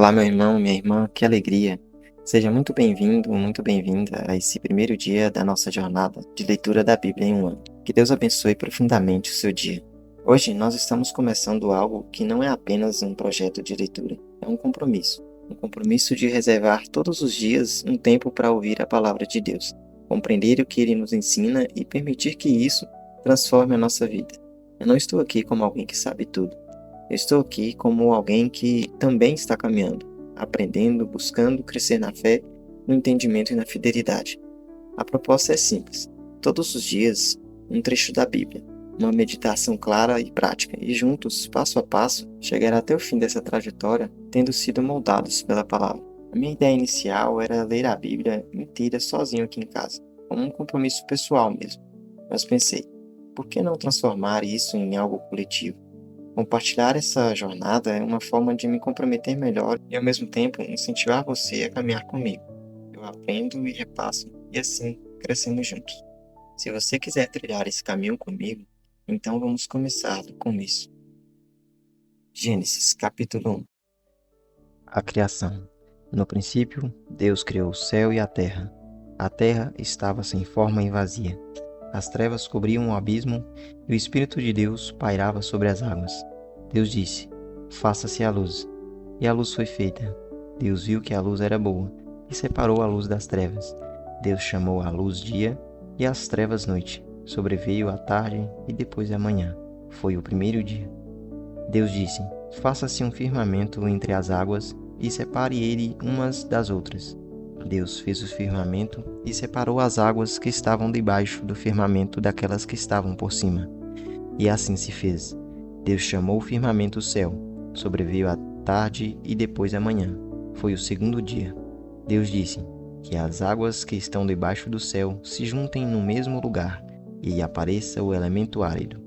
Olá, meu irmão, minha irmã, que alegria! Seja muito bem-vindo, muito bem-vinda a esse primeiro dia da nossa jornada de leitura da Bíblia em um ano. Que Deus abençoe profundamente o seu dia. Hoje nós estamos começando algo que não é apenas um projeto de leitura, é um compromisso. Um compromisso de reservar todos os dias um tempo para ouvir a palavra de Deus, compreender o que Ele nos ensina e permitir que isso transforme a nossa vida. Eu não estou aqui como alguém que sabe tudo. Eu estou aqui como alguém que também está caminhando, aprendendo, buscando crescer na fé, no entendimento e na fidelidade. A proposta é simples: todos os dias, um trecho da Bíblia, uma meditação clara e prática, e juntos, passo a passo, chegar até o fim dessa trajetória, tendo sido moldados pela palavra. A minha ideia inicial era ler a Bíblia inteira sozinho aqui em casa, como um compromisso pessoal mesmo. Mas pensei, por que não transformar isso em algo coletivo? Compartilhar essa jornada é uma forma de me comprometer melhor e, ao mesmo tempo, incentivar você a caminhar comigo. Eu aprendo e repasso, e assim crescemos juntos. Se você quiser trilhar esse caminho comigo, então vamos começar com isso. Gênesis, capítulo 1. A criação. No princípio, Deus criou o céu e a terra. A terra estava sem forma e vazia. As trevas cobriam o abismo e o Espírito de Deus pairava sobre as águas. Deus disse: faça-se a luz. E a luz foi feita. Deus viu que a luz era boa e separou a luz das trevas. Deus chamou a luz dia e as trevas noite. Sobreveio a tarde e depois a manhã. Foi o primeiro dia. Deus disse: faça-se um firmamento entre as águas e separe ele umas das outras. Deus fez o firmamento e separou as águas que estavam debaixo do firmamento daquelas que estavam por cima. E assim se fez. Deus chamou o firmamento céu. Sobreveio a tarde e depois a manhã. Foi o segundo dia. Deus disse: que as águas que estão debaixo do céu se juntem no mesmo lugar e apareça o elemento árido.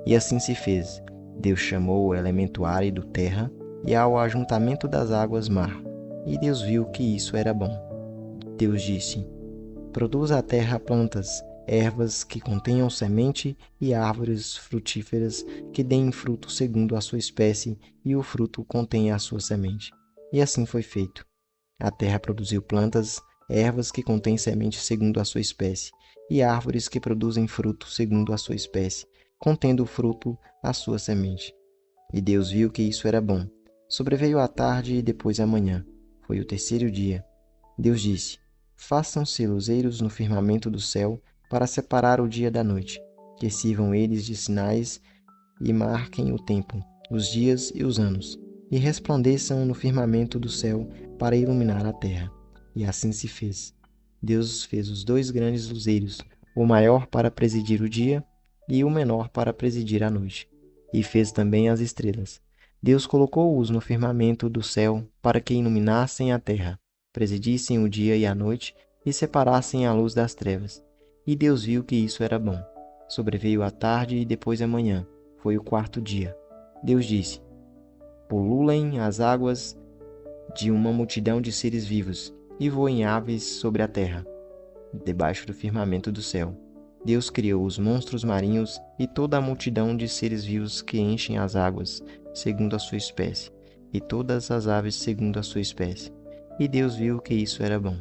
E assim se fez. Deus chamou o elemento árido terra e ao ajuntamento das águas mar. E Deus viu que isso era bom. Deus disse: produza a terra plantas, ervas que contenham semente e árvores frutíferas que deem fruto segundo a sua espécie, e o fruto contenha a sua semente. E assim foi feito. A terra produziu plantas, ervas que contêm semente segundo a sua espécie, e árvores que produzem fruto segundo a sua espécie, contendo o fruto a sua semente. E Deus viu que isso era bom. Sobreveio a tarde e depois a manhã. Foi o terceiro dia. Deus disse: façam-se luzeiros no firmamento do céu para separar o dia da noite, que sirvam eles de sinais e marquem o tempo, os dias e os anos, e resplandeçam no firmamento do céu para iluminar a terra. E assim se fez. Deus fez os dois grandes luzeiros, o maior para presidir o dia e o menor para presidir a noite. E fez também as estrelas. Deus colocou-os no firmamento do céu para que iluminassem a terra, presidissem o dia e a noite e separassem a luz das trevas. E Deus viu que isso era bom. Sobreveio a tarde e depois a manhã. Foi o quarto dia. Deus disse: pululem as águas de uma multidão de seres vivos e voem aves sobre a terra, debaixo do firmamento do céu. Deus criou os monstros marinhos e toda a multidão de seres vivos que enchem as águas, segundo a sua espécie, e todas as aves segundo a sua espécie. E Deus viu que isso era bom.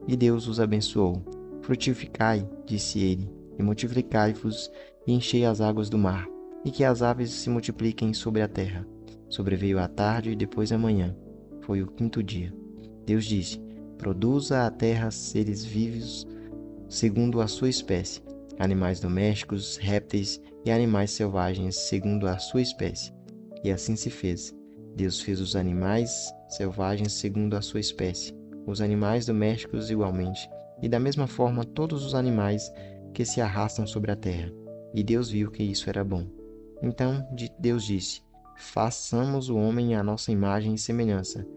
E Deus os abençoou. Frutificai, disse ele, e multiplicai-vos, e enchei as águas do mar, e que as aves se multipliquem sobre a terra. Sobreveio a tarde e depois a manhã. Foi o quinto dia. Deus disse: produza a terra seres vivos segundo a sua espécie, animais domésticos, répteis e animais selvagens segundo a sua espécie. E assim se fez. Deus fez os animais selvagens segundo a sua espécie, os animais domésticos igualmente, e da mesma forma todos os animais que se arrastam sobre a terra. E Deus viu que isso era bom. Então Deus disse: façamos o homem à nossa imagem e semelhança,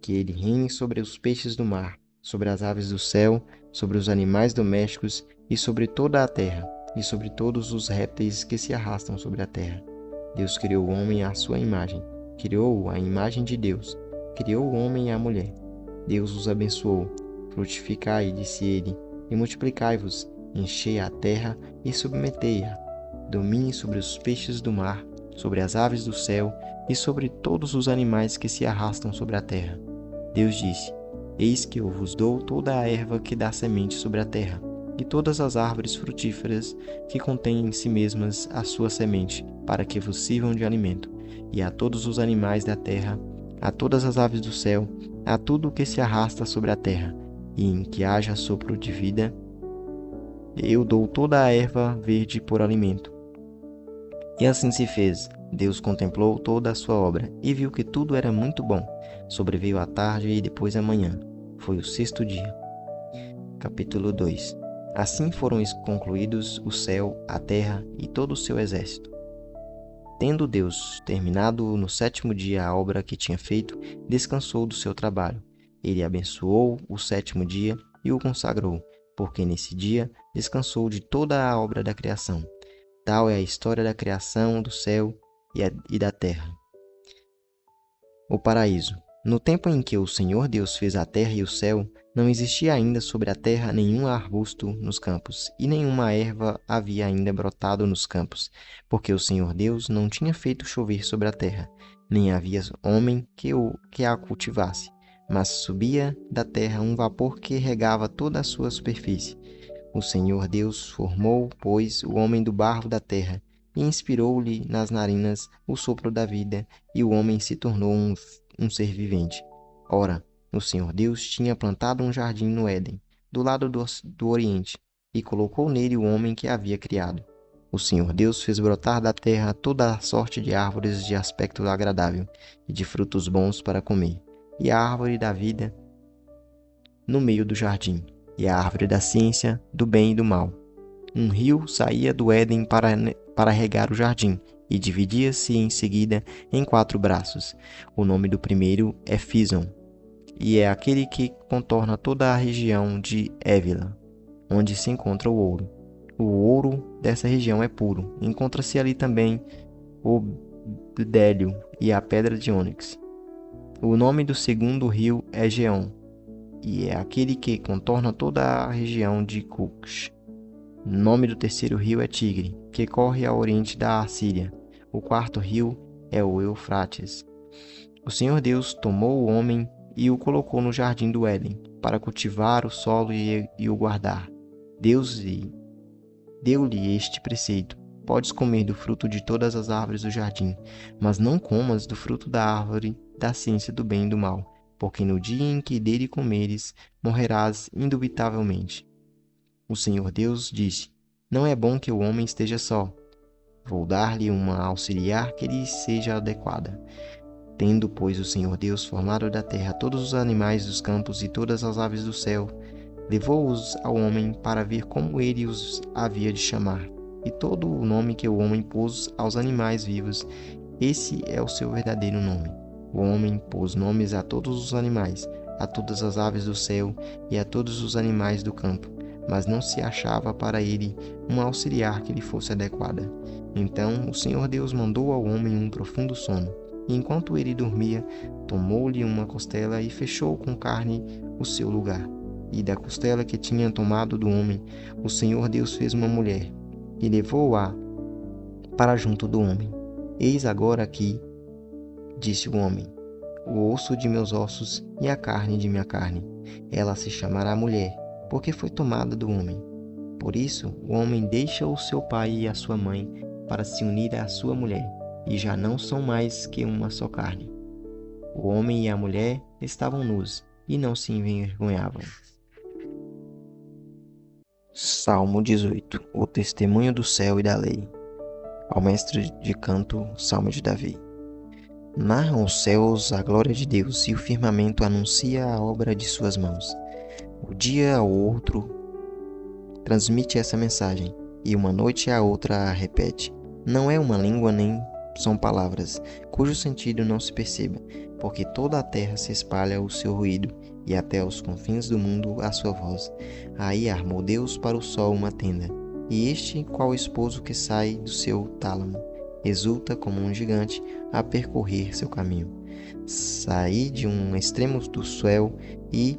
que ele reine sobre os peixes do mar, sobre as aves do céu, sobre os animais domésticos e sobre toda a terra, e sobre todos os répteis que se arrastam sobre a terra. Deus criou o homem à sua imagem, criou-o à imagem de Deus, criou o homem e a mulher. Deus os abençoou. Frutificai, disse ele, e multiplicai-vos, enchei a terra e submetei-a. Domine sobre os peixes do mar, sobre as aves do céu e sobre todos os animais que se arrastam sobre a terra. Deus disse: Eis que eu vos dou toda a erva que dá semente sobre a terra, e todas as árvores frutíferas que contêm em si mesmas a sua semente, para que vos sirvam de alimento, e a todos os animais da terra, a todas as aves do céu, a tudo o que se arrasta sobre a terra, e em que haja sopro de vida, eu dou toda a erva verde por alimento. E assim se fez. Deus contemplou toda a sua obra, e viu que tudo era muito bom. Sobreveio a tarde e depois a manhã. Foi o sexto dia. Capítulo 2. Assim foram concluídos o céu, a terra e todo o seu exército. Tendo Deus terminado no sétimo dia a obra que tinha feito, descansou do seu trabalho. Ele abençoou o sétimo dia e o consagrou, porque nesse dia descansou de toda a obra da criação. Tal é a história da criação do céu e da terra. O paraíso. No tempo em que o Senhor Deus fez a terra e o céu, não existia ainda sobre a terra nenhum arbusto nos campos, e nenhuma erva havia ainda brotado nos campos, porque o Senhor Deus não tinha feito chover sobre a terra, nem havia homem que a cultivasse, mas subia da terra um vapor que regava toda a sua superfície. O Senhor Deus formou, pois, o homem do barro da terra, e inspirou-lhe nas narinas o sopro da vida, e o homem se tornou um ser vivente. Ora, o Senhor Deus tinha plantado um jardim no Éden, do lado do Oriente, e colocou nele o homem que havia criado. O Senhor Deus fez brotar da terra toda a sorte de árvores de aspecto agradável, e de frutos bons para comer, e a árvore da vida no meio do jardim, e a árvore da ciência, do bem e do mal. Um rio saía do Éden para regar o jardim, e dividia-se em seguida em 4 braços. O nome do primeiro é Fison, e é aquele que contorna toda a região de Évila, onde se encontra o ouro. O ouro dessa região é puro. Encontra-se ali também o bdélio e a pedra de ônix. O nome do segundo rio é Geom, e é aquele que contorna toda a região de Cush. O nome do terceiro rio é Tigre, que corre ao oriente da Assíria. O quarto rio é o Eufrates. O Senhor Deus tomou o homem e o colocou no jardim do Éden, para cultivar o solo e o guardar. Deus deu-lhe este preceito: podes comer do fruto de todas as árvores do jardim, mas não comas do fruto da árvore da ciência do bem e do mal, porque no dia em que dele comeres, morrerás indubitavelmente. O Senhor Deus disse: não é bom que o homem esteja só. Vou dar-lhe uma auxiliar que lhe seja adequada. Tendo, pois, o Senhor Deus formado da terra todos os animais dos campos e todas as aves do céu, levou-os ao homem para ver como ele os havia de chamar. E todo o nome que o homem pôs aos animais vivos, esse é o seu verdadeiro nome. O homem pôs nomes a todos os animais, a todas as aves do céu e a todos os animais do campo, mas não se achava para ele uma auxiliar que lhe fosse adequada. Então o Senhor Deus mandou ao homem um profundo sono, e enquanto ele dormia, tomou-lhe uma costela e fechou com carne o seu lugar. E da costela que tinha tomado do homem, o Senhor Deus fez uma mulher, e levou-a para junto do homem. Eis agora aqui, disse o homem, o osso de meus ossos e a carne de minha carne. Ela se chamará mulher, porque foi tomada do homem. Por isso, o homem deixa o seu pai e a sua mãe para se unir à sua mulher, e já não são mais que uma só carne. O homem e a mulher estavam nus, e não se envergonhavam. Salmo 18. O testemunho do céu e da lei. Ao mestre de canto, Salmo de Davi. Narram os céus a glória de Deus, e o firmamento anuncia a obra de suas mãos. O dia ao outro transmite essa mensagem, e uma noite à outra a repete. Não é uma língua nem são palavras, cujo sentido não se perceba, porque toda a terra se espalha o seu ruído, e até os confins do mundo a sua voz. Aí armou Deus para o sol uma tenda, e este, qual esposo que sai do seu tálamo, exulta como um gigante a percorrer seu caminho. Sai de um extremo do céu e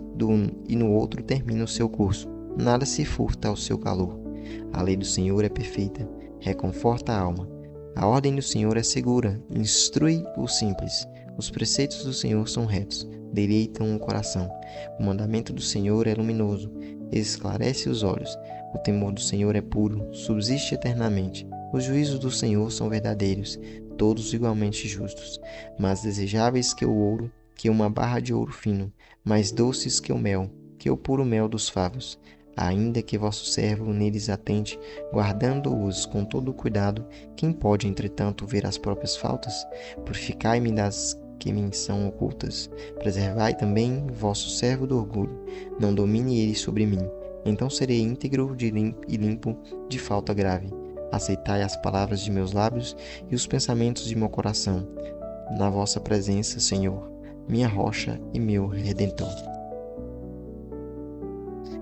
no outro termina o seu curso. Nada se furta ao seu calor. A lei do Senhor é perfeita, reconforta a alma. A ordem do Senhor é segura, instrui o simples. Os preceitos do Senhor são retos, deleitam o coração. O mandamento do Senhor é luminoso, esclarece os olhos. O temor do Senhor é puro, subsiste eternamente. Os juízos do Senhor são verdadeiros, todos igualmente justos. Mais desejáveis que o ouro, que uma barra de ouro fino, mais doces que o mel, que o puro mel dos favos. Ainda que vosso servo neles atente, guardando-os com todo o cuidado, quem pode, entretanto, ver as próprias faltas? Purificai-me das que me são ocultas. Preservai também vosso servo do orgulho, não domine ele sobre mim. Então serei íntegro e limpo de falta grave. Aceitai as palavras de meus lábios e os pensamentos de meu coração. Na vossa presença, Senhor, minha rocha e meu Redentor.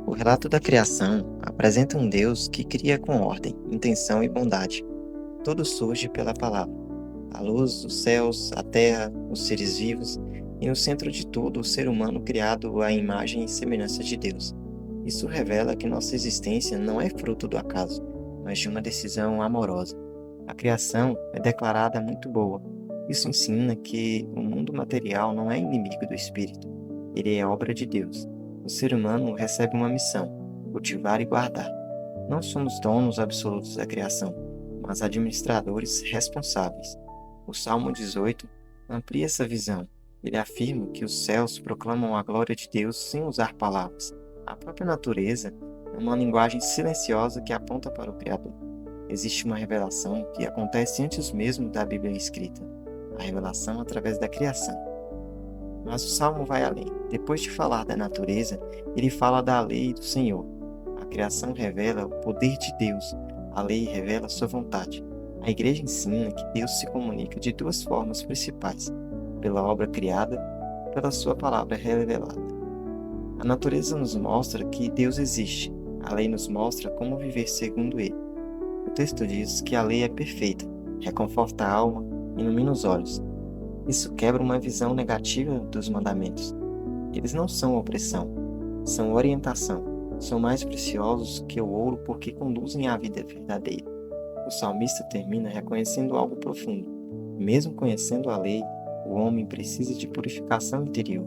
O relato da criação apresenta um Deus que cria com ordem, intenção e bondade. Tudo surge pela palavra. A luz, os céus, a terra, os seres vivos e no centro de tudo o ser humano criado à imagem e semelhança de Deus. Isso revela que nossa existência não é fruto do acaso, mas de uma decisão amorosa. A criação é declarada muito boa. Isso ensina que o mundo material não é inimigo do espírito. Ele é obra de Deus. O ser humano recebe uma missão: cultivar e guardar. Não somos donos absolutos da criação, mas administradores responsáveis. O Salmo 18 amplia essa visão. Ele afirma que os céus proclamam a glória de Deus sem usar palavras. A própria natureza é uma linguagem silenciosa que aponta para o Criador. Existe uma revelação que acontece antes mesmo da Bíblia escrita, a revelação através da criação. Mas o Salmo vai além. Depois de falar da natureza, ele fala da lei do Senhor. A criação revela o poder de Deus, a lei revela sua vontade. A Igreja ensina que Deus se comunica de duas formas principais: pela obra criada e pela sua palavra revelada. A natureza nos mostra que Deus existe. A lei nos mostra como viver segundo Ele. O texto diz que a lei é perfeita, reconforta a alma, ilumina os olhos. Isso quebra uma visão negativa dos mandamentos. Eles não são opressão, são orientação. São mais preciosos que o ouro porque conduzem à vida verdadeira. O salmista termina reconhecendo algo profundo. Mesmo conhecendo a lei, o homem precisa de purificação interior.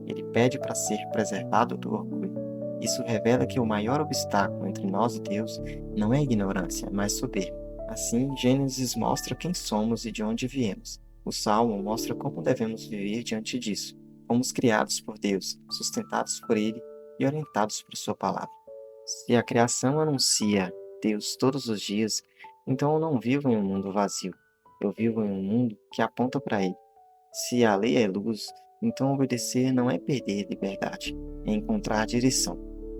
Ele pede para ser preservado do orgulho. Isso revela que o maior obstáculo entre nós e Deus não é a ignorância, mas soberba. Assim, Gênesis mostra quem somos e de onde viemos. O Salmo mostra como devemos viver diante disso. Fomos criados por Deus, sustentados por Ele e orientados por Sua palavra. Se a criação anuncia Deus todos os dias, então eu não vivo em um mundo vazio. Eu vivo em um mundo que aponta para Ele. Se a lei é luz, então obedecer não é perder a liberdade, é encontrar a direção.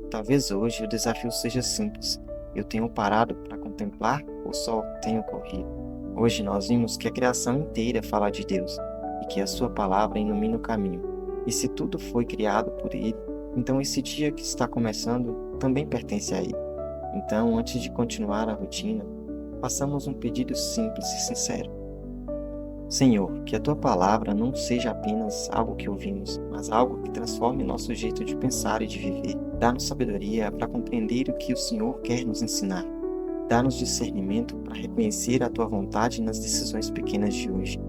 Talvez hoje o desafio seja simples. Eu tenho parado para contemplar ou só tenho corrido? Hoje nós vimos que a criação inteira fala de Deus e que a sua palavra ilumina o caminho. E se tudo foi criado por Ele, então esse dia que está começando também pertence a Ele. Então, antes de continuar a rotina, façamos um pedido simples e sincero. Senhor, que a Tua palavra não seja apenas algo que ouvimos, mas algo que transforme nosso jeito de pensar e de viver. Dá-nos sabedoria para compreender o que o Senhor quer nos ensinar. Dá-nos discernimento para reconhecer a Tua vontade nas decisões pequenas de hoje.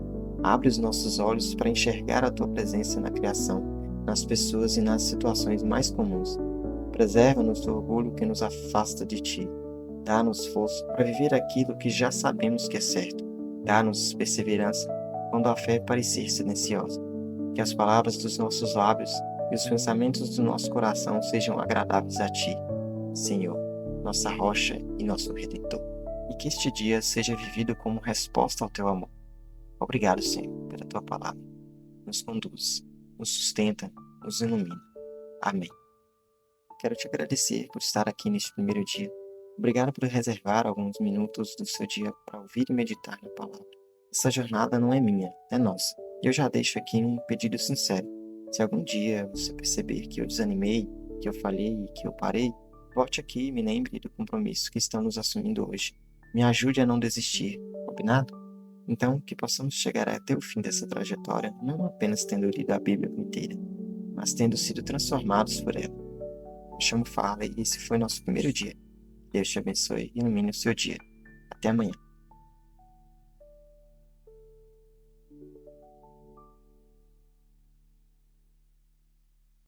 Abre os nossos olhos para enxergar a Tua presença na criação, nas pessoas e nas situações mais comuns. Preserva-nos do orgulho que nos afasta de Ti. Dá-nos força para viver aquilo que já sabemos que é certo. Dá-nos perseverança quando a fé parecer silenciosa. Que as palavras dos nossos lábios e os pensamentos do nosso coração sejam agradáveis a Ti, Senhor, nossa rocha e nosso Redentor. E que este dia seja vivido como resposta ao Teu amor. Obrigado, Senhor, pela Tua palavra. Nos conduz, nos sustenta, nos ilumina. Amém. Quero te agradecer por estar aqui neste primeiro dia. Obrigado por reservar alguns minutos do seu dia para ouvir e meditar na palavra. Essa jornada não é minha, é nossa. E eu já deixo aqui um pedido sincero. Se algum dia você perceber que eu desanimei, que eu falhei e que eu parei, volte aqui e me lembre do compromisso que estamos assumindo hoje. Me ajude a não desistir, combinado? Então, que possamos chegar até o fim dessa trajetória, não apenas tendo lido a Bíblia inteira, mas tendo sido transformados por ela. Me chamo Farley e esse foi nosso primeiro dia. Deus te abençoe e ilumine o seu dia. Até amanhã.